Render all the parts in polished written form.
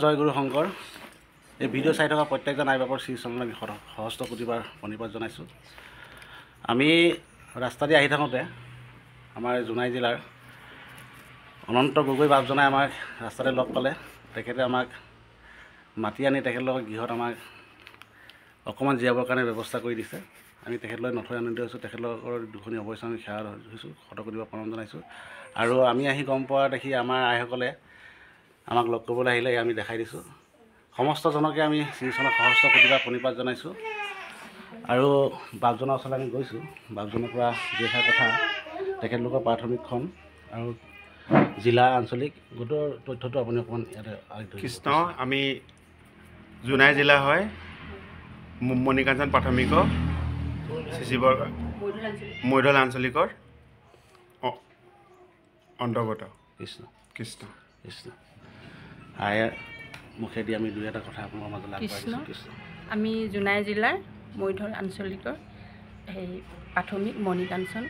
জয় গুৰু শংকৰ। এই ভিডিঅ' চাই থকা প্ৰত্যেকজন আই বাপৰ শ্ৰীচৰণত আমি সহস্ৰ কোটিবাৰ প্ৰণিপাত জনাইছোঁ। আমি ৰাস্তা দি আহি থাকোঁতে আমাৰ জোনাই জিলাৰ অনন্ত গগৈ বাপজনাই আমাক ৰাস্তাতে লগ পালে। তেখেতে আমাক মাতি আনি তেখেতলোকৰ গৃহত আমাক অকণমান জীয়াবৰ কাৰণে ব্যৱস্থা কৰি দিছে। আমি তেখেতলৈ নথৈ আনন্দিত হৈছোঁ। তেখেতলোকৰ দুখনি অৱশ্যে আমি সেৱা হৈছোঁ, শতকোটিবাৰ প্ৰণাম জনাইছোঁ। আৰু আমি আহি গম পোৱা দেখি আমাৰ আইসকলে আমাক লগ কৰিবলৈ আহিলে আমি দেখাই দিছোঁ। সমস্তজনকে আমি শ্ৰীচৰণত সহস্ৰ কোটিবাৰ প্ৰণিপাত জনাইছোঁ। আৰু বাপজনৰ ওচৰলৈ আমি গৈছোঁ। বাপজনৰ পৰা দুই এষাৰ কথা তেখেতলোকৰ প্ৰাথমিকখন আৰু জিলা আঞ্চলিক গোটৰ তথ্যটো আপুনি অকণমান ইয়াতে কৃষ্ণ। আমি জোনাই জিলা হয়, মণিকাঞ্চন প্ৰাথমিক শিৱৰ মৈধল আঞ্চলিকৰ অন্তৰ্গত। কৃষ্ণ কৃষ্ণ কৃষ্ণ। আইৰ মুখেদি আমি দুই এটা কথা আপোনাৰ মাজলৈ আগবঢ়াইছোঁ। কৃষ্ণ। আমি জোনাই জিলাৰ মৈধল আঞ্চলিকৰ সেই প্ৰাথমিক মণিকাঞ্চন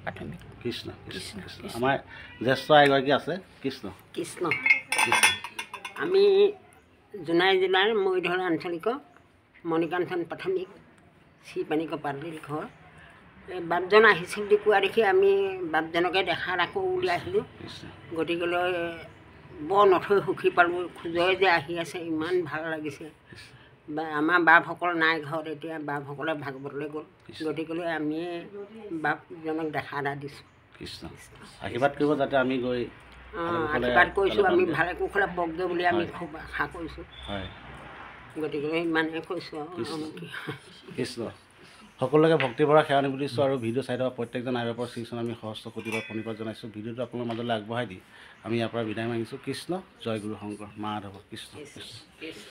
প্ৰাথমিক। কৃষ্ণ কৃষ্ণ কৃষ্ণ। আমাৰ জ্যেষ্ঠ আইগৰাকী আছে। কৃষ্ণ কৃষ্ণ। কৃষ্ণ। আমি জোনাই জিলাৰ মৈধল আঞ্চলিকৰ মণিকাঞ্চন প্ৰাথমিক শ্ৰীপানিক পাদূলি ঘৰ। এই বাপজন আহিছিল বুলি কোৱা দেখি আমি বাপজনকে দেখাত আকৌ উলিয়াই আহিলোঁ। গতিকেলৈ বৰ নথৈ সুখী পালোঁ। খোজৰে যে আহি আছে, ইমান ভাল লাগিছে। আমাৰ বাপসকল নাই ঘৰত, এতিয়া বাপসকলে ভাগৱতলৈ গ'ল। গতিকেলৈ আমি বাপজনক দেখা এটা দিছোঁ। কৃষ্ণ আশীৰ্বাদ কৰিব যাতে আমি গৈ আশীৰ্বাদ কৰিছোঁ। আমি ভালে কুশলে পকগৈ বুলি আমি খুব আশা কৰিছোঁ। হয়, গতিকে ইমানে কৈছোঁ আৰু। কৃষ্ণ। সকলোকে ভক্তি ভৰা সেৱা নিবেদিছোঁ। আৰু ভিডিঅ' চাই থকা প্ৰত্যেকজন আই বাপৰ শ্ৰীচৰণত আমি সহস্ৰ কোটিবাৰ প্ৰণিপাত জনাইছোঁ। ভিডিঅ'টো আপোনাৰ মাজলৈ আগবঢ়াই দি আমি ইয়াৰ পৰা বিদায় মাগিছোঁ। কৃষ্ণ। জয় গুৰু শংকৰ মাধৱ। কৃষ্ণ কৃষ্ণ।